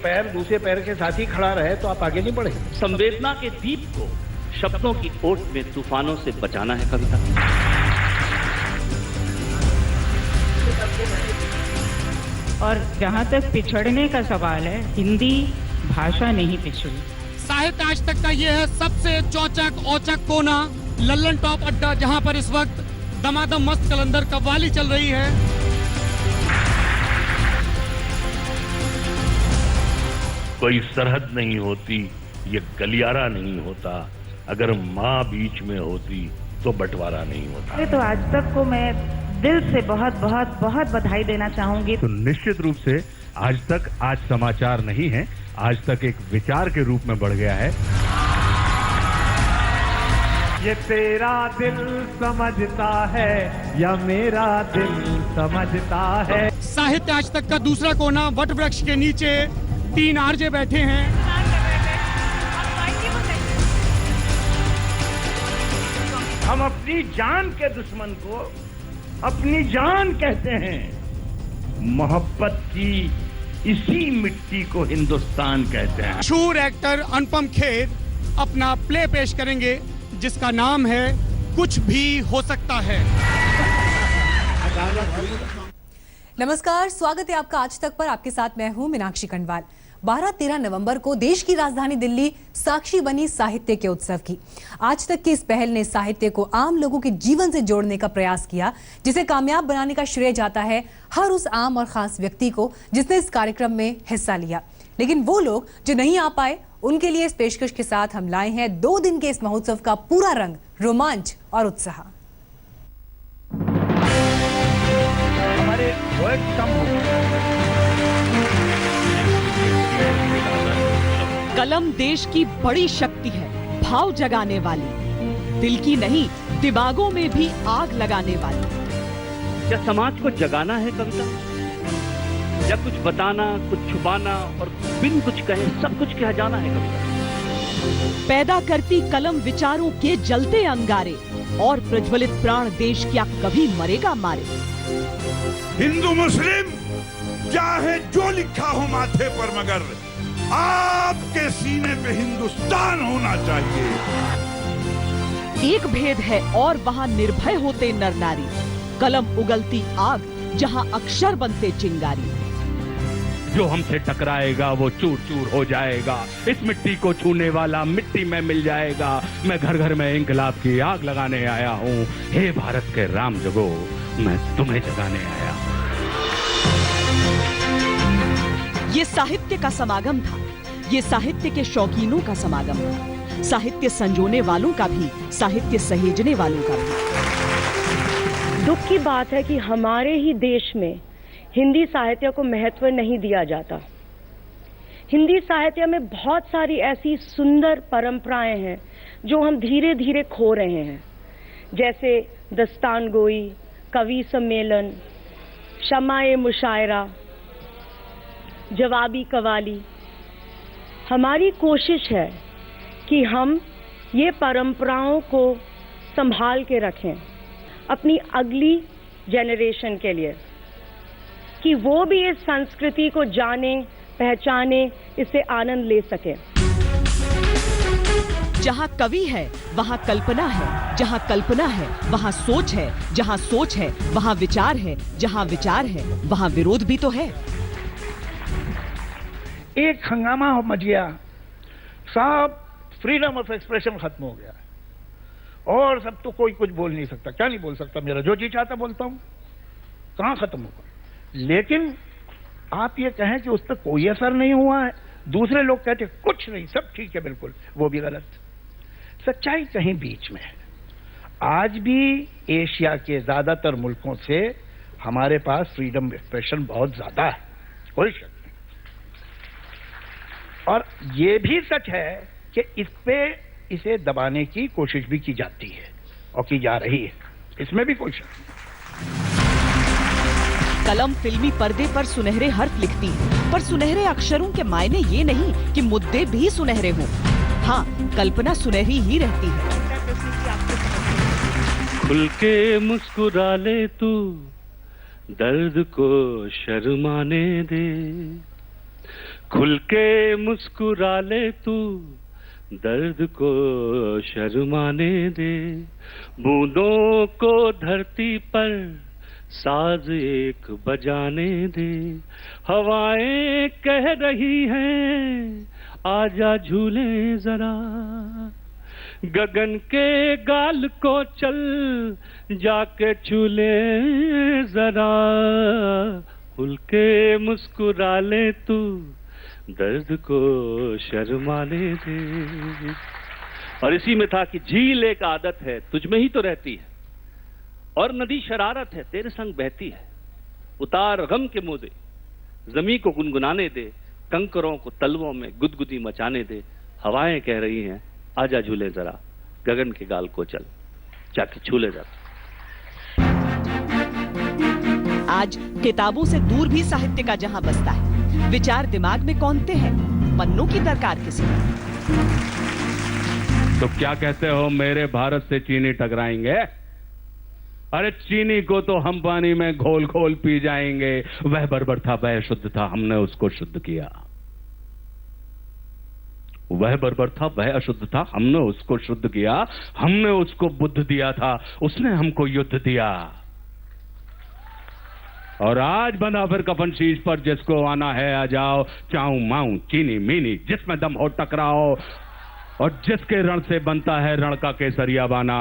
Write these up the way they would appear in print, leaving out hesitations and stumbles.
पैर दूसरे पैर के साथ ही खड़ा रहे तो आप आगे नहीं बढ़े। संवेदना के दीप को शब्दों की ओट में तूफानों से बचाना है कविता। और जहाँ तक पिछड़ने का सवाल है, हिंदी भाषा नहीं पिछड़ी। साहित्य आज तक का ये है सबसे चौचक औचक कोना, लल्लन टॉप अड्डा, जहाँ पर इस वक्त दमादम मस्त कलंदर कव्वाली चल रही है। कोई सरहद नहीं होती, ये गलियारा नहीं होता, अगर माँ बीच में होती तो बंटवारा नहीं होता। तो आज तक को मैं दिल से बहुत बहुत बहुत बधाई देना चाहूंगी। तो निश्चित रूप से आज तक आज समाचार नहीं है, आज तक एक विचार के रूप में बढ़ गया है। ये तेरा दिल समझता है या मेरा दिल समझता है। साहित्य आज तक का दूसरा कोना, वट वृक्ष के नीचे 3 आरजे बैठे हैं। हम अपनी जान के दुश्मन को अपनी जान कहते हैं। मोहब्बत की इसी मिट्टी को हिंदुस्तान कहते हैं। मशहूर एक्टर अनुपम खेर अपना प्ले पेश करेंगे जिसका नाम है कुछ भी हो सकता है। नमस्कार, स्वागत है आपका आज तक पर। आपके साथ मैं हूं मीनाक्षी खंडवाल। 12-13 नवंबर को देश की राजधानी दिल्ली साक्षी बनी साहित्य के उत्सव की। आज तक की इस पहल ने साहित्य को आम लोगों के जीवन से जोड़ने का प्रयास किया, जिसे कामयाब बनाने का श्रेय जाता है हर उस आम और खास व्यक्ति को जिसने इस कार्यक्रम में हिस्सा लिया। लेकिन वो लोग जो नहीं आ पाए, उनके लिए इस पेशकश के साथ हम लाए हैं 2 दिन के इस महोत्सव का पूरा रंग, रोमांच और उत्साह। हमारे वर्ड कम हो कलम देश की बड़ी शक्ति है, भाव जगाने वाली, दिल की नहीं दिमागों में भी आग लगाने वाली। क्या समाज को जगाना है कविता, या कुछ बताना, कुछ छुपाना और बिन कुछ कहे सब कुछ कह जाना है कविता। पैदा करती कलम विचारों के जलते अंगारे, और प्रज्वलित प्राण देश क्या कभी मरेगा मारे। हिंदू मुस्लिम चाहे जो लिखा हो माथे पर, मगर आपके सीने पे हिंदुस्तान होना चाहिए। एक भेद है और वहाँ निर्भय होते नर नारी, कलम उगलती आग जहाँ अक्षर बनते चिंगारी। जो हमसे टकराएगा वो चूर चूर हो जाएगा, इस मिट्टी को छूने वाला मिट्टी में मिल जाएगा। मैं घर घर में इंकलाब की आग लगाने आया हूँ, हे भारत के राम जगो, मैं तुम्हें जगाने आया हूँ। ये साहित्य का समागम था, ये साहित्य के शौकीनों का समागम था, साहित्य संजोने वालों का भी, साहित्य सहेजने वालों का भी। दुख की बात है कि हमारे ही देश में हिंदी साहित्य को महत्व नहीं दिया जाता। हिंदी साहित्य में बहुत सारी ऐसी सुंदर परंपराएं हैं जो हम धीरे धीरे खो रहे हैं, जैसे दस्तानगोई, कवि सम्मेलन, शमाए मुशायरा, जवाबी कवाली। हमारी कोशिश है कि हम ये परंपराओं को संभाल के रखें अपनी अगली जनरेशन के लिए, कि वो भी इस संस्कृति को जाने, पहचाने, इससे आनंद ले सके। जहाँ कवि है वहाँ कल्पना है, जहाँ कल्पना है वहाँ सोच है, जहाँ सोच है वहाँ विचार है, जहाँ विचार है वहाँ विरोध भी तो है। एक हंगामा मच गया, सब फ्रीडम ऑफ एक्सप्रेशन खत्म हो गया और सब तो कोई कुछ बोल नहीं सकता। क्या नहीं बोल सकता, मेरा जो जी चाहता बोलता हूँ, कहाँ खत्म होगा। लेकिन आप ये कहें कि उस पर कोई असर नहीं हुआ है, दूसरे लोग कहते कुछ नहीं, सब ठीक है, बिल्कुल, वो भी गलत। सच्चाई कहीं बीच में है। आज भी एशिया के ज्यादातर मुल्कों से हमारे पास फ्रीडम एक्सप्रेशन बहुत ज्यादा है, कोई शक नहीं। और ये भी सच है कि इसे दबाने की कोशिश भी की जाती है और की जा रही है, इसमें भी कोई शक नहीं। कलम फिल्मी पर्दे पर सुनहरे हर्फ लिखती है, पर सुनहरे अक्षरों के मायने ये नहीं कि मुद्दे भी सुनहरे हों। हाँ, कल्पना सुनहरी ही रहती है। खुल के मुस्कुरा ले तू, दर्द को शर्माने दे, खुल के मुस्कुरा ले तू, दर्द को शर्माने दे, बूंदों को धरती पर साज एक बजाने दे, हवाएं कह रही हैं आजा झूले जरा, गगन के गाल को चल जाके छूले जरा, खुल के मुस्कुरा ले तू, दर्द को शर्माने दे। और इसी में था कि झील एक आदत है तुझ में ही तो रहती है, और नदी शरारत है तेरे संग बहती है, उतार गम के मोदे जमी को गुनगुनाने दे, कंकरों को तलवों में गुदगुदी मचाने दे, हवाएं कह रही हैं आजा झूले जरा, गगन के गाल को चल जाके छूले जरा। आज किताबों से दूर भी साहित्य का जहां बसता है, विचार दिमाग में कौनते हैं, पन्नों की दरकार किसी। तो क्या कहते हो मेरे भारत से चीनी टकराएंगे? अरे चीनी को तो हम पानी में घोल घोल पी जाएंगे। वह बर्बर था, वह शुद्ध था, हमने उसको शुद्ध किया। वह बर्बर था, वह अशुद्ध था, हमने उसको शुद्ध किया। हमने उसको बुद्ध दिया था, उसने हमको युद्ध दिया। और आज बंधा फिर कफन शीश पर, जिसको आना है आ जाओ, चाऊ माऊ चीनी मीनी जिसमें दम हो टकराओ, और जिसके रण से बनता है रण का केसरिया बाना।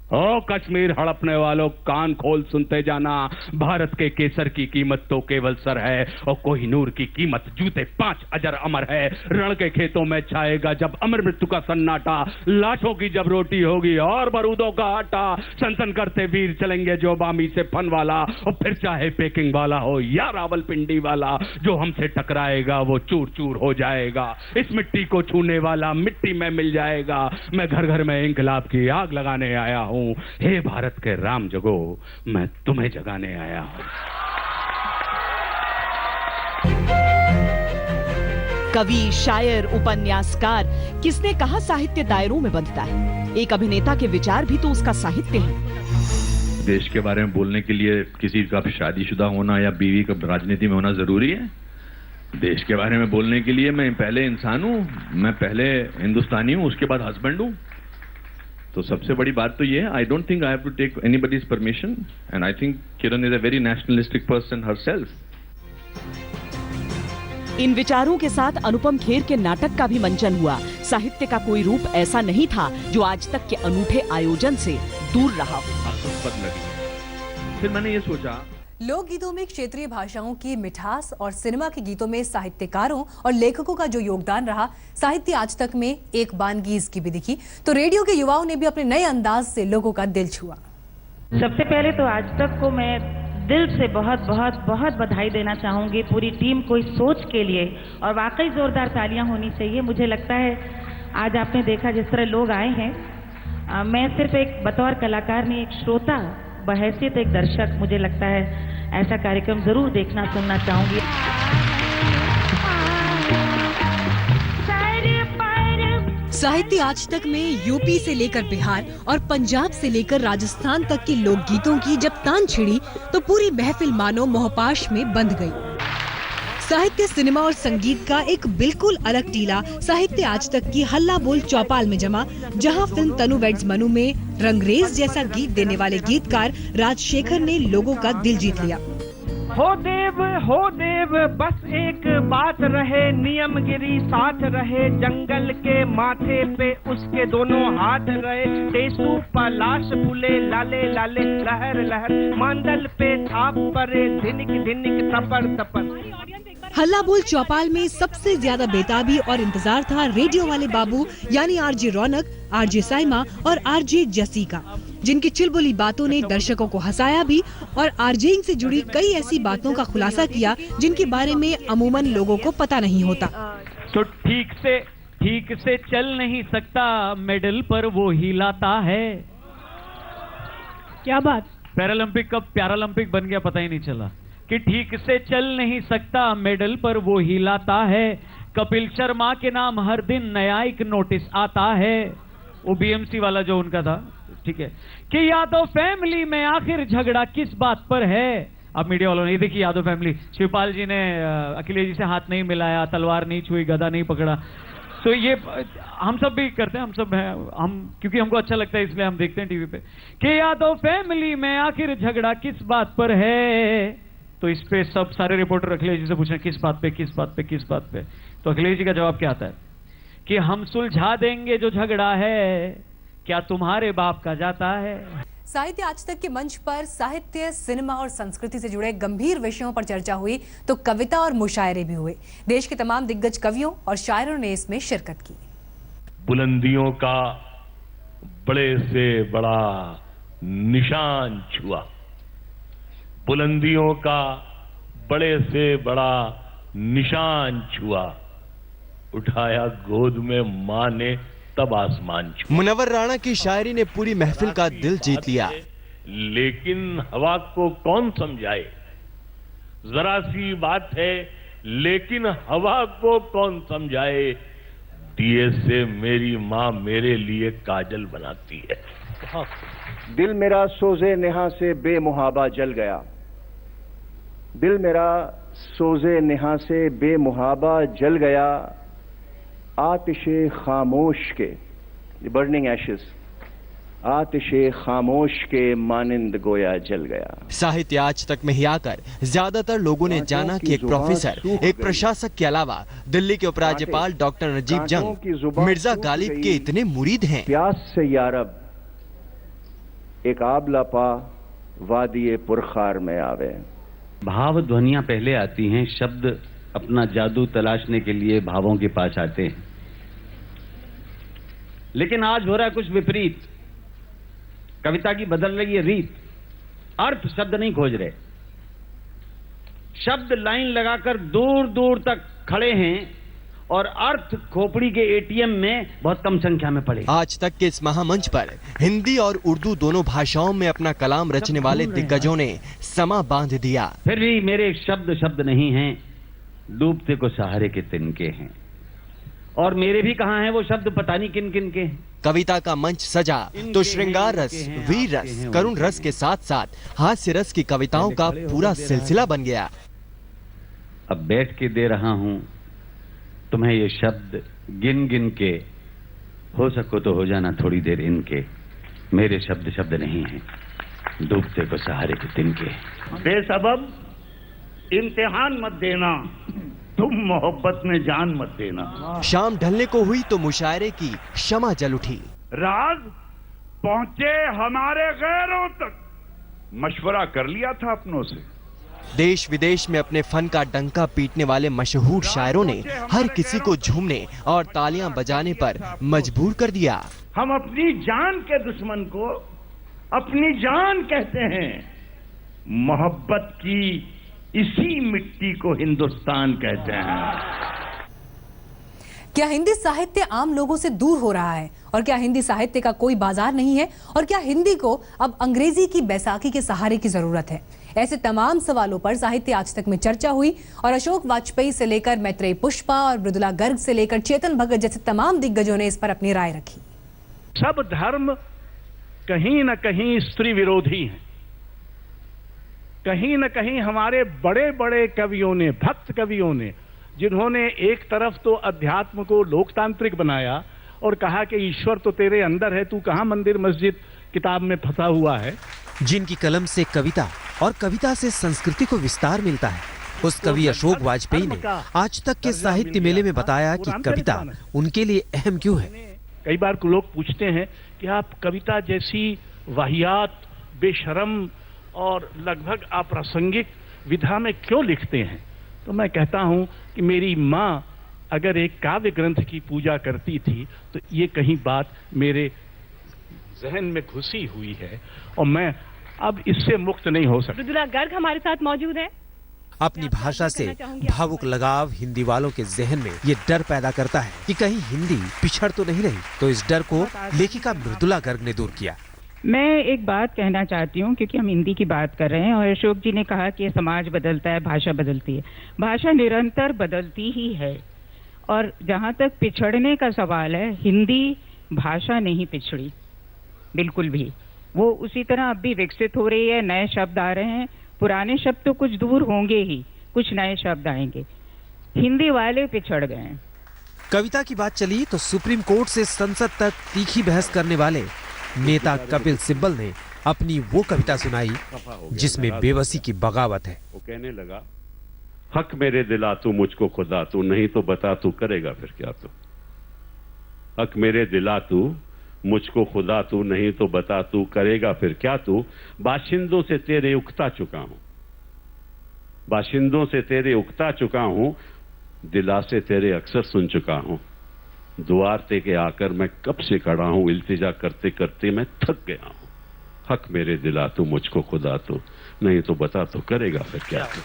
ओ कश्मीर हड़पने वालों, कान खोल सुनते जाना, भारत के केसर की कीमत तो केवल सर है, और कोहिनूर की कीमत जूते 5 अजर अमर है। रण के खेतों में छाएगा जब अमर मृत्यु का सन्नाटा, लाशों की जब रोटी होगी और बारूदों का आटा, सनसन करते वीर चलेंगे जो बामी से फन वाला, और फिर चाहे पेकिंग वाला हो या रावलपिंडी वाला, जो हमसे टकराएगा वो चूर चूर हो जाएगा। इस मिट्टी को छूने वाला मिट्टी में मिल जाएगा। मैं घर घर में इंकलाब की आग लगाने आया हूं। हे भारत के राम जगो, मैं तुम्हें जगाने आया हूं। कवि, शायर, उपन्यासकार, किसने कहा साहित्य दायरों में बंधता है? एक अभिनेता के विचार भी तो उसका साहित्य है। देश के बारे में बोलने के लिए किसी का शादीशुदा होना या बीवी का राजनीति में होना जरूरी है? देश के बारे में बोलने के लिए मैं पहले इंसान हूं, मैं पहले हिंदुस्तानी हूं, उसके बाद हस्बैंड हूं। तो सबसे बड़ी बात तो ये है, I don't think I have to take anybody's permission, and I think Kiran is a very nationalistic person herself. इन विचारों के साथ अनुपम खेर के नाटक का भी मंचन हुआ। साहित्य का कोई रूप ऐसा नहीं था जो आज तक के अनूठे आयोजन से दूर रहा। फिर मैंने ये सोचा, लोकगीतों में क्षेत्रीय भाषाओं की मिठास और सिनेमा के गीतों में साहित्यकारों और लेखकों का जो योगदान रहा, साहित्य आज तक में एक बानगी इसकी भी दिखी। तो रेडियो के युवाओं ने भी अपने नए अंदाज से लोगों का दिल छुआ। सबसे पहले तो आज तक को मैं दिल से बहुत बहुत बहुत बधाई देना चाहूंगी पूरी टीम को इस सोच के लिए, और वाकई जोरदार तालियां होनी चाहिए। मुझे लगता है आज आपने देखा जिस तरह लोग आए हैं, मैं सिर्फ एक बतौर कलाकार नहीं, एक श्रोता बहैसियत एक दर्शक, मुझे लगता है ऐसा कार्यक्रम जरूर देखना सुनना चाहूंगी। साहित्य आज तक में यूपी से लेकर बिहार और पंजाब से लेकर राजस्थान तक के लोकगीतों की जब तान छिड़ी तो पूरी महफिल मानो मोहपाश में बंध गई। साहित्य, सिनेमा और संगीत का एक बिल्कुल अलग टीला साहित्य आज तक की हल्ला बोल चौपाल में जमा, जहां फिल्म तनु वेड्स मनु में रंगरेज जैसा गीत देने वाले गीतकार राजशेखर ने लोगों का दिल जीत लिया। हो देव बस एक बात रहे, नियमगिरी साथ रहे, जंगल के माथे पे उसके दोनों हाथ रहे, टेसू पलाश फूले लाले लाले, लहर लहर मांडल पे छाप परे, धिनिक धिनिक तपर तपर। हल्ला बोल चौपाल में सबसे ज्यादा बेताबी और इंतजार था रेडियो वाले बाबू यानी आरजे रौनक, आरजे साइमा और आरजे जसी का, जिनकी चुलबुली बातों ने दर्शकों को हंसाया भी और आरजेइंग से जुड़ी कई ऐसी बातों का खुलासा किया जिनके बारे में अमूमन लोगों को पता नहीं होता। तो ठीक से चल नहीं सकता, मेडल पर वो हिलाता है। क्या बात, पैरालंपिक कब पैरालंपिक बन गया पता ही नहीं चला कि ठीक से चल नहीं सकता, मेडल पर वो हिलाता है। कपिल शर्मा के नाम हर दिन नया एक नोटिस आता है। वो बीएमसी वाला जो उनका था, ठीक है, कि यादव फैमिली में आखिर झगड़ा किस बात पर है। आप मीडिया वालों ने, ये देखिए यादव फैमिली, शिवपाल जी ने अखिलेश जी से हाथ नहीं मिलाया, तलवार नहीं छुई, गदा नहीं पकड़ा। तो ये हम सब भी करते हैं, हम सब हैं, हम क्योंकि हमको अच्छा लगता है इसलिए हम देखते हैं टीवी पे कि यादव फैमिली में आखिर झगड़ा किस बात पर है। तो इस पे सब सारे रिपोर्टर अखिलेश जी से पूछे किस बात पे, किस बात पे, किस बात पे। तो अखिलेश जी का जवाब क्या आता है कि हम सुलझा देंगे जो झगड़ा है, क्या तुम्हारे बाप का जाता है। साहित्य आज तक के मंच पर साहित्य, सिनेमा और संस्कृति से जुड़े गंभीर विषयों पर चर्चा हुई तो कविता और मुशायरे भी हुए। देश के तमाम दिग्गज कवियों और शायरों ने इसमें शिरकत की। बुलंदियों का बड़े से बड़ा निशान छुआ, बुलंदियों का बड़े से बड़ा निशान छुआ, उठाया गोद में मां ने तब आसमान छुआ। मुनव्वर राणा की शायरी ने पूरी महफिल का दिल जीत लिया। लेकिन हवा को कौन समझाए, जरा सी बात है लेकिन हवा को कौन समझाए, दिए से मेरी मां मेरे लिए काजल बनाती है। दिल मेरा सोजे नेहा से बेमुहाबा जल गया, दिल मेरा सोजे नेहा से बेमुहाबा जल गया, आतिशे खामोश के, बर्निंग एशेस, आतिशे खामोश के मानिंद गोया जल गया। साहित्य आज तक में ही आकर ज्यादातर लोगों ने जाना कि एक प्रोफेसर, एक प्रशासक के अलावा दिल्ली के उपराज्यपाल डॉक्टर नजीब जंग मिर्जा गालिब के इतने मुरीद हैं। प्यास से यारब एक आबला पा वादिये पुरखार में आवे। भाव ध्वनियां पहले आती हैं, शब्द अपना जादू तलाशने के लिए भावों के पास आते हैं। लेकिन आज हो रहा है कुछ विपरीत, कविता की बदल रही है रीत। अर्थ शब्द नहीं खोज रहे, शब्द लाइन लगाकर दूर दूर तक खड़े हैं और अर्थ खोपड़ी के एटीएम में बहुत कम संख्या में पड़े। आज तक के इस महामंच पर हिंदी और उर्दू दोनों भाषाओं में अपना कलाम रचने वाले दिग्गजों ने समा बांध दिया। फिर भी मेरे शब्द शब्द नहीं हैं, डूबते को सहारे के तिनके हैं, और मेरे भी कहां हैं वो शब्द, पता नहीं किन किन के हैं। कविता का मंच सजा तो श्रृंगार रस, वीर रस, करुण रस के साथ साथ हास्य रस की कविताओं का पूरा सिलसिला बन गया। अब बैठ के दे रहा हूं तुम्हें ये शब्द गिन गिन के, हो सको तो हो जाना थोड़ी देर इनके, मेरे शब्द शब्द नहीं हैं, डूबते को सहारे के तिनके। बेसबब इम्तिहान मत देना, तुम मोहब्बत में जान मत देना। शाम ढलने को हुई तो मुशायरे की शमा जल उठी। राज पहुंचे हमारे गैरों तक, मशवरा कर लिया था अपनों से। देश विदेश में अपने फन का डंका पीटने वाले मशहूर शायरों ने हर किसी को झूमने और तालियां बजाने पर मजबूर कर दिया। हम अपनी जान के दुश्मन को अपनी जान कहते हैं, मोहब्बत की इसी मिट्टी को हिंदुस्तान कहते हैं। क्या हिंदी साहित्य आम लोगों से दूर हो रहा है, और क्या हिंदी साहित्य का कोई बाजार नहीं है, और क्या हिंदी को अब अंग्रेजी की बैसाखी के सहारे की जरूरत है? ऐसे तमाम सवालों पर साहित्य आज तक में चर्चा हुई और अशोक वाजपेयी से लेकर मैत्रेयी पुष्पा और मृदुला गर्ग से लेकर चेतन भगत जैसे तमाम दिग्गजों ने इस पर अपनी राय रखी। सब धर्म कहीं न कहीं स्त्री विरोधी हैं। कहीं न कहीं हमारे बड़े बड़े कवियों ने, भक्त कवियों ने, जिन्होंने एक तरफ तो अध्यात्म को लोकतांत्रिक बनाया और कहा कि ईश्वर तो तेरे अंदर है, तू कहां मंदिर मस्जिद किताब में फंसा हुआ है। जिनकी कलम से कविता और कविता से संस्कृति को विस्तार मिलता है, उस कवि अशोक वाजपेयी ने आज तक के साहित्य मेले में बताया कि कविता उनके लिए अहम क्यों है। कई बार लोग पूछते हैं कि आप कविता जैसी वाहियात, बेशरम और लगभग अप्रासंगिक विधा में क्यों लिखते हैं? तो मैं कहता हूं कि मेरी मां अगर एक काव्य ग्रंथ की पूजा करती थी तो ये कहीं बात मेरे जहन में घुसी हुई है और मैं अब इससे मुक्त नहीं हो सकता। मृदुला गर्ग हमारे साथ मौजूद है। अपनी भाषा से भावुक लगाव हिंदी वालों के जहन में ये डर पैदा करता है कि कहीं हिंदी पिछड़ तो नहीं रही, तो इस डर को लेखिका मृदुला गर्ग ने दूर किया। मैं एक बात कहना चाहती हूँ, क्योंकि हम हिंदी की बात कर रहे हैं और अशोक जी ने कहा कि समाज बदलता है, भाषा बदलती है। भाषा निरंतर बदलती ही है, और जहाँ तक पिछड़ने का सवाल है, हिंदी भाषा नहीं पिछड़ी बिल्कुल भी। वो उसी तरह अब भी विकसित हो रही है, नए शब्द आ रहे हैं, पुराने शब्द तो कुछ दूर होंगे ही, कुछ नए शब्द आएंगे। हिंदी वाले पिछड़ गए हैं। कविता की बात चली तो सुप्रीम कोर्ट से संसद तक तीखी बहस करने वाले नेता कपिल सिब्बल ने अपनी वो कविता सुनाई जिसमें बेबसी की बगावत है। वो कहने लगा, हक मेरे दिला तू मुझको खुदा तू, नहीं तो बता तू करेगा फिर क्या तू। हक मेरे दिला तू मुझको खुदा तू, नहीं तो बता तू करेगा फिर क्या तू। बाशिंदों से तेरे उकता चुका हूं, बाशिंदों से तेरे उकता चुका हूं, दिला से तेरे अक्सर सुन चुका हूं। द्वार के आकर मैं कब से खड़ा हूं, इल्तिजा करते करते मैं थक गया हूं। हक मेरे दिला तू मुझको खुदा तू, नहीं तो बता तो करेगा फिर क्या तू।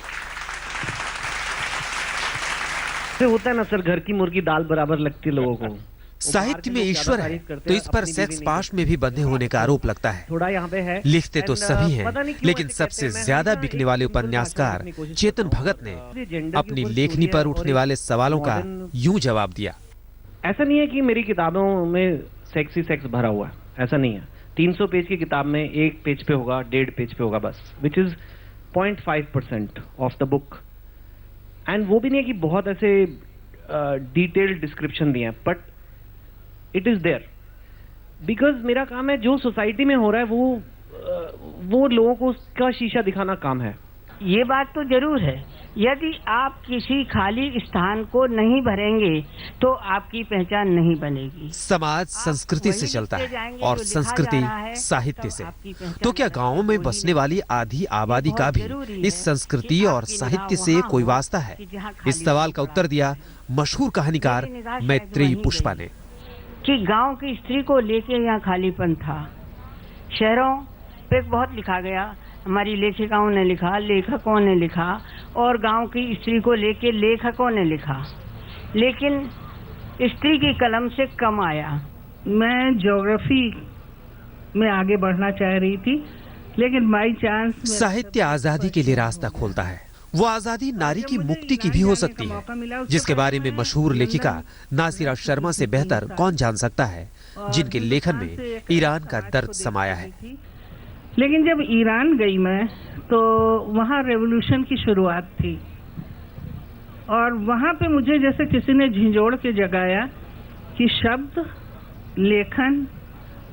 होता है ना सर, घर की मुर्गी दाल बराबर लगती है लोगों को। साहित्य में ईश्वर है तो इस पर सेक्स पास्ट में भी बंधे होने का आरोप लगता है। थोड़ा यहाँ पे है, लिखते तो सभी हैं, लेकिन सबसे ज्यादा बिकने वाले उपन्यासकार चेतन भगत ने अपनी लेखनी पर उठने वाले सवालों का यूं जवाब दिया। ऐसा नहीं है कि मेरी किताबों में सेक्स ही सेक्स भरा हुआ है, ऐसा नहीं है। 300 पेज की किताब में 1 पेज पे होगा, 1.5 पेज पे होगा बस, which is 0.5% of the book. And वो भी नहीं है कि बहुत ऐसे डिटेल्ड डिस्क्रिप्शन दिए हैं, but it is there because मेरा काम है, जो सोसाइटी में हो रहा है वो लोगों को उसका शीशा दिखाना काम है। ये बात तो जरूर है, यदि आप किसी खाली स्थान को नहीं भरेंगे तो आपकी पहचान नहीं बनेगी। समाज संस्कृति से चलता है और संस्कृति साहित्य से। तो क्या गांवों में बसने वाली आधी आबादी का भी इस संस्कृति और साहित्य से कोई वास्ता है? इस सवाल का उत्तर दिया मशहूर कहानीकार मैत्रेयी पुष्पा ने कि गांव की स्त्री को लेके यहाँ खालीपन था। शहरों पे बहुत लिखा गया, हमारी लेखिकाओं ने लिखा, लेखकों ने लिखा, और गांव की स्त्री को लेके लेखकों ने लिखा, लेकिन स्त्री की कलम से कम आया। मैं ज्योग्राफी में आगे बढ़ना चाह रही थी, लेकिन बाई चांस साहित्य आजादी के लिए रास्ता खोलता है। वो आजादी नारी की मुक्ति की भी हो सकती है, जिसके बारे में मशहूर लेखिका नासिरा शर्मा से बेहतर कौन जान सकता है, जिनके लेखन में ईरान का दर्द समाया है। लेकिन जब ईरान गई मैं तो वहाँ रेवोल्यूशन की शुरुआत थी, और वहाँ पे मुझे जैसे किसी ने झिंझोड़ के जगाया कि शब्द, लेखन,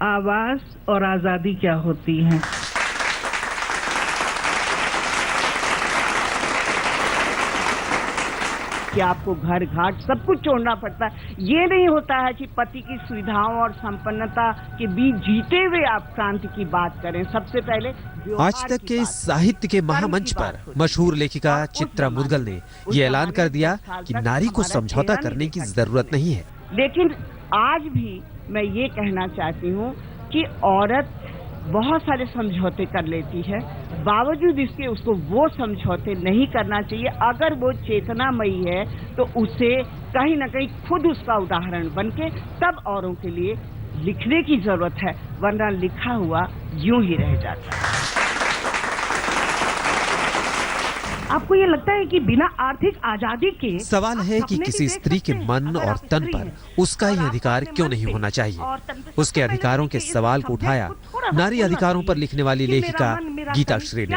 आवाज और आजादी क्या होती है। कि आपको घर घाट सब कुछ छोड़ना पड़ता है। ये नहीं होता है कि पति की सुविधाओं और संपन्नता के बीच जीते हुए आप क्रांति की बात करें। सबसे पहले आज तक के साहित्य के महामंच पर मशहूर लेखिका चित्रा मुदगल ने ये ऐलान कर दिया कि नारी को समझौता करने की जरूरत नहीं है। लेकिन आज भी मैं ये कहना चाहती हूँ कि औरत बहुत सारे समझौते कर लेती है, बावजूद इसके उसको वो समझौते नहीं करना चाहिए। अगर वो चेतनामयी है तो उसे कहीं ना कहीं खुद उसका उदाहरण बनके तब औरों के लिए लिखने की जरूरत है, वरना लिखा हुआ यूं ही रह जाता है। आपको ये लगता है कि बिना आर्थिक आजादी के सवाल है कि किसी स्त्री के मन और तन पर उसका ही अधिकार क्यों नहीं होना चाहिए? उसके अधिकारों के सवाल को उठाया नारी अधिकारों पर लिखने वाली लेखिका गीता श्री ने।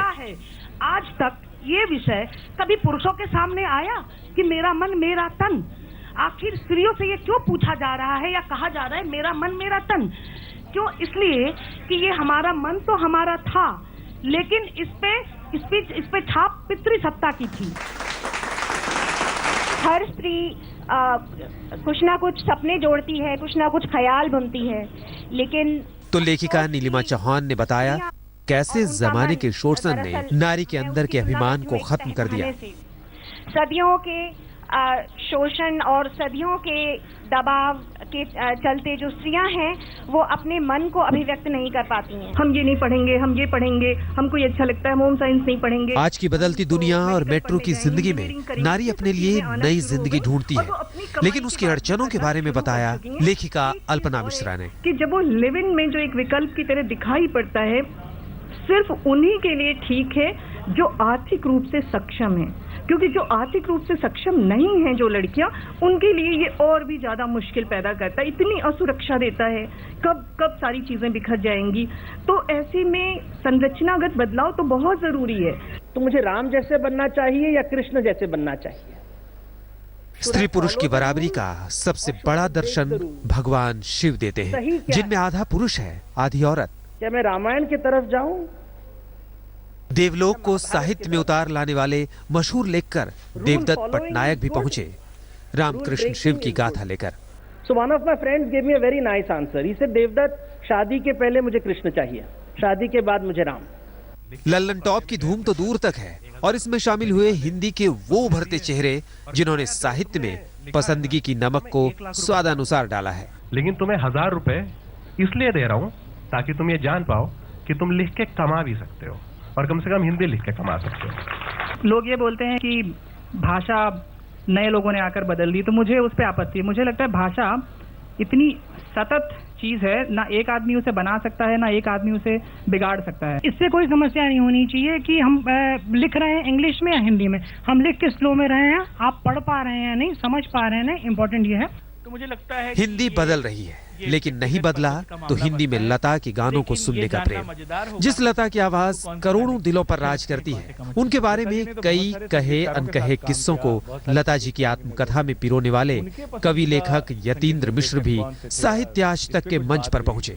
आज तक ये विषय कभी पुरुषों के सामने आया कि मेरा मन मेरा तन? आखिर स्त्रियों से ये क्यों पूछा जा रहा है या कहा जा रहा है मेरा मन मेरा तन? क्यों? इसलिए कि ये हमारा मन तो हमारा था, लेकिन इस पे छाप पितृसत्ता की थी। हर स्त्री कुछ ना कुछ सपने जोड़ती है, कुछ ना कुछ ख्याल बुनती है, लेकिन तो लेखिका नीलिमा चौहान ने बताया कैसे जमाने के शोषण ने नारी के अंदर के अभिमान को खत्म कर दिया। सदियों के शोषण और सदियों के दबाव के चलते जो स्त्रियां हैं वो अपने मन को अभिव्यक्त नहीं कर पाती हैं। हम ये नहीं पढ़ेंगे, हम ये पढ़ेंगे, हमको ये अच्छा लगता है, होम साइंस नहीं पढ़ेंगे। आज की बदलती दुनिया और मेट्रो की जिंदगी में नारी अपने लिए नई जिंदगी ढूंढती है, लेकिन उसकी अड़चनों के बारे में बताया लेखिका अल्पना मिश्रा ने कि जब वो लिव इन में जो एक विकल्प की तरह दिखाई पड़ता है, सिर्फ उन्हीं के लिए ठीक है जो आर्थिक रूप से सक्षम है, क्योंकि जो आर्थिक रूप से सक्षम नहीं है जो लड़कियां, उनके लिए ये और भी ज्यादा मुश्किल पैदा करता है, इतनी असुरक्षा देता है, कब सारी चीजें बिखर जाएंगी। तो ऐसे में संरचनागत बदलाव तो बहुत जरूरी है। तो मुझे राम जैसे बनना चाहिए या कृष्ण जैसे बनना चाहिए? स्त्री पुरुष की बराबरी का सबसे बड़ा दर्शन भगवान शिव देते हैं, जिनमें आधा पुरुष है आधी औरत। क्या मैं रामायण की तरफ जाऊं? देवलोक को साहित्य में उतार लाने वाले मशहूर लेखकर देवदत्त पटनायक भी पहुंचे रामकृष्ण शिव की गाथा लेकर। So one of my friends gave me a very nice answer. He said, Devdutt, शादी के पहले मुझे कृष्ण चाहिए, शादी के बाद मुझे राम। लल्लन टॉप की धूम तो दूर तक है और इसमें शामिल हुए हिंदी के वो उभरते चेहरे जिन्होंने साहित्य में पसंदगी की नमक को स्वादानुसार डाला है। लेकिन तुम्हें 1000 रुपए इसलिए दे रहा हूँ ताकि तुम ये जान पाओ कि तुम लिख के कमा भी सकते हो, और कम से कम हिंदी लिख के कमा सकते हो। लोग ये बोलते हैं कि भाषा नए लोगों ने आकर बदल दी, तो मुझे उस पर आपत्ति है। मुझे लगता है भाषा इतनी सतत चीज है, ना एक आदमी उसे बना सकता है, ना एक आदमी उसे बिगाड़ सकता है। इससे कोई समस्या नहीं होनी चाहिए कि हम लिख रहे हैं इंग्लिश में या हिंदी में, हम लिख के स्लो में रहे हैं, आप पढ़ पा रहे हैं या नहीं, समझ पा रहे हैं नहीं, इम्पोर्टेंट ये है। तो मुझे लगता है हिंदी बदल रही है, लेकिन नहीं बदला तो हिंदी में लता के गानों को सुनने का प्रेम। जिस लता की आवाज करोड़ों दिलों पर राज करती है, उनके बारे में कई कहे अनकहे किस्सों को लता जी की आत्मकथा में पिरोने वाले कवि लेखक यतीन्द्र मिश्र भी साहित्य आज तक के मंच पर पहुंचे।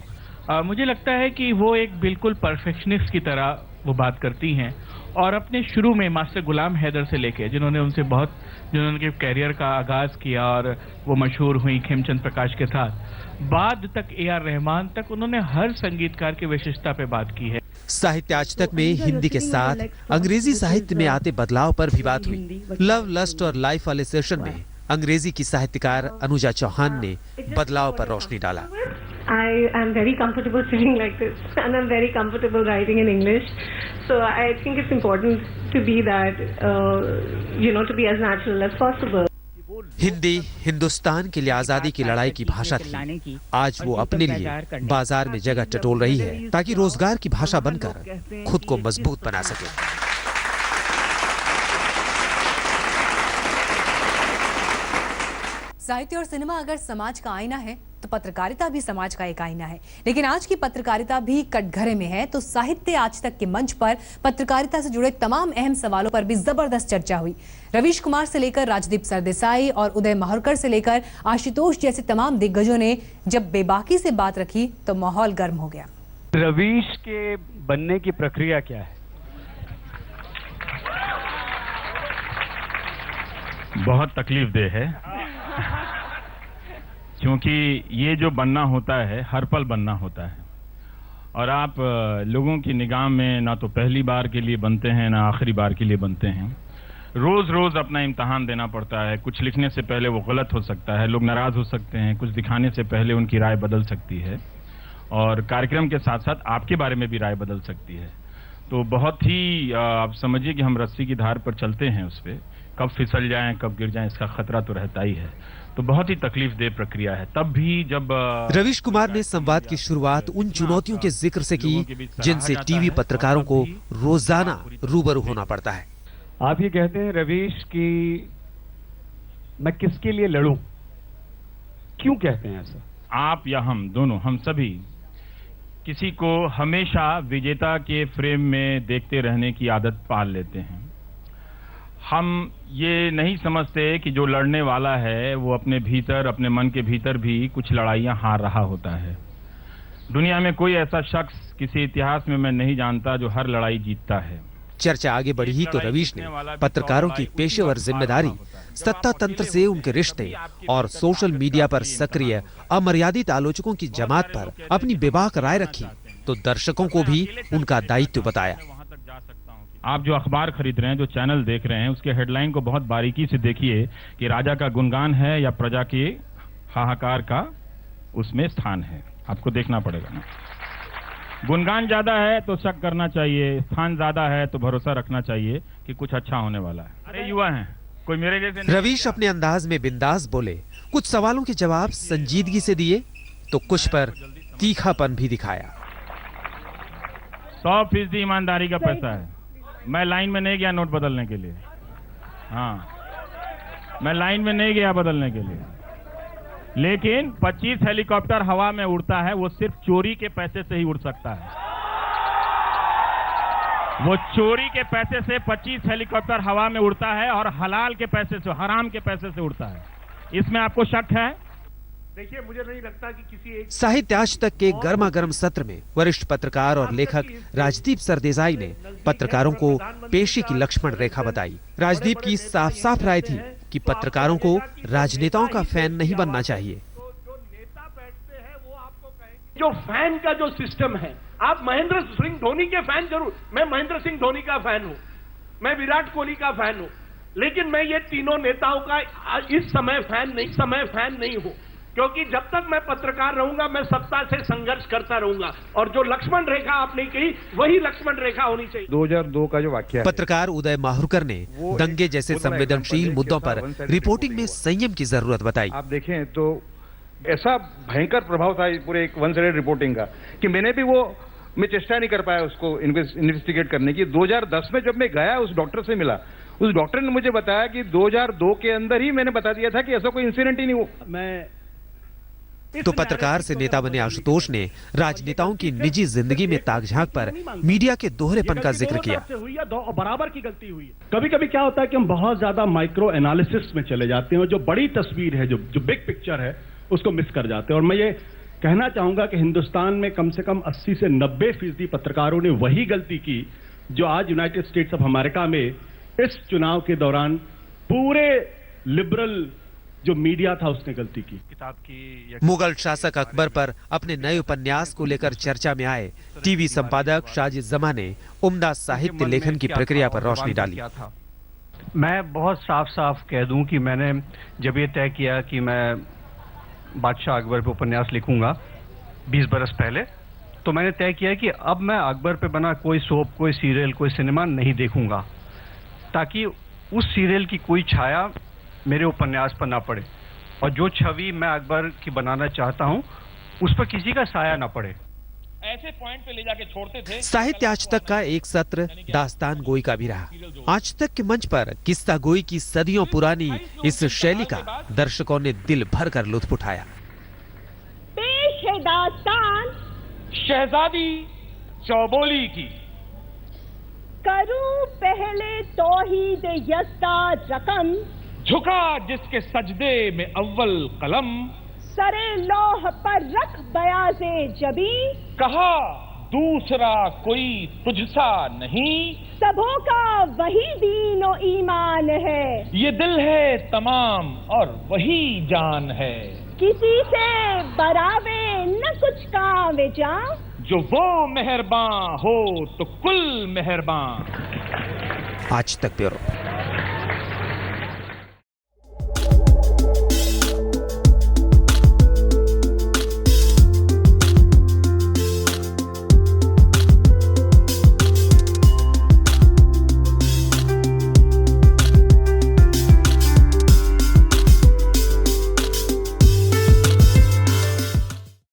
मुझे लगता है कि वो एक बिल्कुल परफेक्शनिस्ट की तरह वो बात करती हैं, और अपने शुरू में मास्टर गुलाम हैदर से लेके जिन्होंने उनके कैरियर का आगाज किया और वो मशहूर हुई खेमचंद प्रकाश के साथ, बाद तक AR रहमान तक उन्होंने हर संगीतकार की विशिष्टता पे बात की है। साहित्य आज तक में हिंदी के साथ अंग्रेजी साहित्य में आते बदलाव पर भी बात हुई। लव, लस्ट और लाइफ वाले सेशन में अंग्रेजी की साहित्यकार अनुजा चौहान ने बदलाव पर रोशनी डाला। I am very comfortable singing like this, and I'm very comfortable writing in English. So I think it's important to be that, to be as natural as possible. Hindi Hindustan के लिए आजादी की लड़ाई की भाषा थी। आज वो अपने लिए बाजार में जगह टटोल रही है ताकि रोजगार की भाषा बनकर खुद को मजबूत बना सके। साहित्य और सिनेमा अगर समाज का आईना है तो पत्रकारिता भी समाज का एक आईना है, लेकिन आज की पत्रकारिता भी कटघरे में है। तो साहित्य आज तक के मंच पर पत्रकारिता से जुड़े तमाम अहम सवालों पर भी जबरदस्त चर्चा हुई। रवीश कुमार से लेकर राजदीप सरदेसाई और उदय माहौरकर से लेकर आशुतोष जैसे तमाम दिग्गजों ने जब बेबाकी से बात रखी तो माहौल गर्म हो गया। रवीश के बनने की प्रक्रिया क्या है? बहुत तकलीफदेह है, क्योंकि ये जो बनना होता है हर पल बनना होता है, और आप लोगों की निगाह में ना तो पहली बार के लिए बनते हैं ना आखिरी बार के लिए बनते हैं। रोज रोज अपना इम्तहान देना पड़ता है। कुछ लिखने से पहले वो गलत हो सकता है, लोग नाराज हो सकते हैं, कुछ दिखाने से पहले उनकी राय बदल सकती है, और कार्यक्रम के साथ साथ आपके बारे में भी राय बदल सकती है। तो बहुत ही आप समझिए कि हम रस्सी की धार पर चलते हैं, उस पर कब फिसल जाएं कब गिर जाएं इसका खतरा तो रहता ही है। तो बहुत ही तकलीफदेह प्रक्रिया है। तब भी जब रवीश कुमार ने संवाद की शुरुआत उन चुनौतियों के जिक्र से की जिनसे टीवी पत्रकारों को रोजाना रूबरू होना पड़ता है। आप ये कहते हैं रवीश कि मैं किसके लिए लड़ूं, क्यों कहते हैं ऐसा? आप या हम दोनों, हम सभी किसी को हमेशा विजेता के फ्रेम में देखते रहने की आदत पाल लेते हैं। हम ये नहीं समझते कि जो लड़ने वाला है वो अपने भीतर, अपने मन के भीतर भी कुछ लड़ाइयां हार रहा होता है। दुनिया में कोई ऐसा शख्स किसी इतिहास में मैं नहीं जानता जो हर लड़ाई जीतता है। चर्चा आगे बढ़ी तो रवीश ने पत्रकारों की पेशेवर जिम्मेदारी, सत्ता तंत्र से उनके रिश्ते और सोशल मीडिया पर सक्रिय अमर्यादित आलोचकों की जमात पर अपनी बेबाक राय रखी, तो दर्शकों को भी उनका दायित्व बताया। आप जो अखबार खरीद रहे हैं, जो चैनल देख रहे हैं, उसके हेडलाइन को बहुत बारीकी से देखिए कि राजा का गुणगान है या प्रजा के हाहाकार का उसमें स्थान है। आपको देखना पड़ेगा ना। गुणगान ज्यादा है तो शक करना चाहिए, स्थान ज्यादा है तो भरोसा रखना चाहिए कि कुछ अच्छा होने वाला है। अरे युवा हैं, कोई मेरे जैसे। रवीश अपने अंदाज में बिंदास बोले, कुछ सवालों के जवाब संजीदगी से दिए तो कुछ पर तीखापन भी दिखाया। 100% ईमानदारी का पैसा है। मैं लाइन में नहीं गया नोट बदलने के लिए। हाँ, मैं लाइन में नहीं गया बदलने के लिए, लेकिन 25 हेलीकॉप्टर हवा में उड़ता है, वो सिर्फ चोरी के पैसे से ही उड़ सकता है। वो चोरी के पैसे से 25 हेलीकॉप्टर हवा में उड़ता है और हलाल के पैसे से, हराम के पैसे से उड़ता है। इसमें आपको शक है? देखिए, मुझे नहीं लगता कि किसी एक साहित्य आज तक के गर्मा गर्म सत्र में वरिष्ठ पत्रकार और लेखक राजदीप सरदेसाई ने पत्रकारों को पेशे की लक्ष्मण रेखा बताई। राजदीप की साफ साफ राय थी कि पत्रकारों को राजनेताओं का फैन नहीं बनना चाहिए। जो फैन का जो सिस्टम है, आप महेंद्र सिंह धोनी के फैन जरूर, मैं महेंद्र सिंह धोनी का फैन हूं, मैं विराट कोहली का फैन हूं, लेकिन मैं ये तीनों नेताओं का इस समय फैन नहीं हूं, क्योंकि जब तक मैं पत्रकार रहूंगा मैं सत्ता से संघर्ष करता रहूंगा, और जो लक्ष्मण रेखा आपने कही वही लक्ष्मण रेखा होनी चाहिए। 2002 का जो वाकया है, पत्रकार उदय माहुरकर ने दंगे जैसे संवेदनशील मुद्दों पर रिपोर्टिंग में संयम की जरूरत बताई। आप देखें तो ऐसा भयंकर प्रभाव था पूरे एक वन साइडेड रिपोर्टिंग का कि मैं चेष्टा नहीं कर पाया उसको इन्वेस्टिगेट करने की। 2010 में जब मैं गया उस डॉक्टर से मिला, उस डॉक्टर ने मुझे बताया कि 2002 के अंदर ही मैंने बता दिया था कि ऐसा कोई इंसिडेंट ही नहीं हुआ। तो पत्रकार से नेता बने आशुतोष ने राजनेताओं की निजी जिंदगी में ताकझांक पर मीडिया के दोहरेपन का जिक्र किया। बराबर की गलती हुई है। कभी कभी क्या होता है कि हम बहुत ज्यादा माइक्रो एनालिसिस में चले जाते हैं, जो बड़ी तस्वीर है, जो बिग पिक्चर है, उसको मिस कर जाते हैं। और मैं ये कहना चाहूंगा कि हिंदुस्तान में कम से कम 80 से 90% पत्रकारों ने वही गलती की जो आज यूनाइटेड स्टेट्स ऑफ अमेरिका में इस चुनाव के दौरान पूरे लिबरल जो मीडिया था उसने गलती की। किताब की मुगल शासक अकबर पर अपने नए उपन्यास को लेकर चर्चा में आए टीवी संपादक शाजिद जमा ने उम्दा साहित्य लेखन की प्रक्रिया पर रोशनी डाली। मैं बहुत साफ साफ कह दूं कि मैंने जब ये तय किया कि मैं बादशाह अकबर पे उपन्यास लिखूंगा 20 बरस पहले, तो मैंने तय किया कि अब मैं अकबर पे बना कोई सोप, कोई सीरियल, कोई सिनेमा नहीं देखूंगा, ताकि उस सीरियल की कोई छाया मेरे उपन्यास पर ना पड़े, और जो छवि मैं अकबर की बनाना चाहता हूं उस पर किसी का साया ना पड़े। ऐसे पॉइंट पे ले जाके छोड़ते थे। साहित्य आज तक का एक सत्र दास्तान गोई का भी रहा। आज तक के मंच पर किस्सा गोई की सदियों पुरानी इस शैली का दर्शकों ने दिल भर कर लुत्फ उठाया। पेश है दास्तान शहजादी चौबोली की। करूं पहले तौहीद यस्ता रकम, झुका जिसके सजदे में अव्वल कलम, सरे लौह पर रख बयाज़े जबी, कहा दूसरा कोई तुझसा नहीं, सबों का वही दीन और ईमान है, ये दिल है तमाम और वही जान है, किसी से बरावे न कुछ काम जा, जो वो मेहरबान हो तो कुल मेहरबान। आज तक ब्यूरो।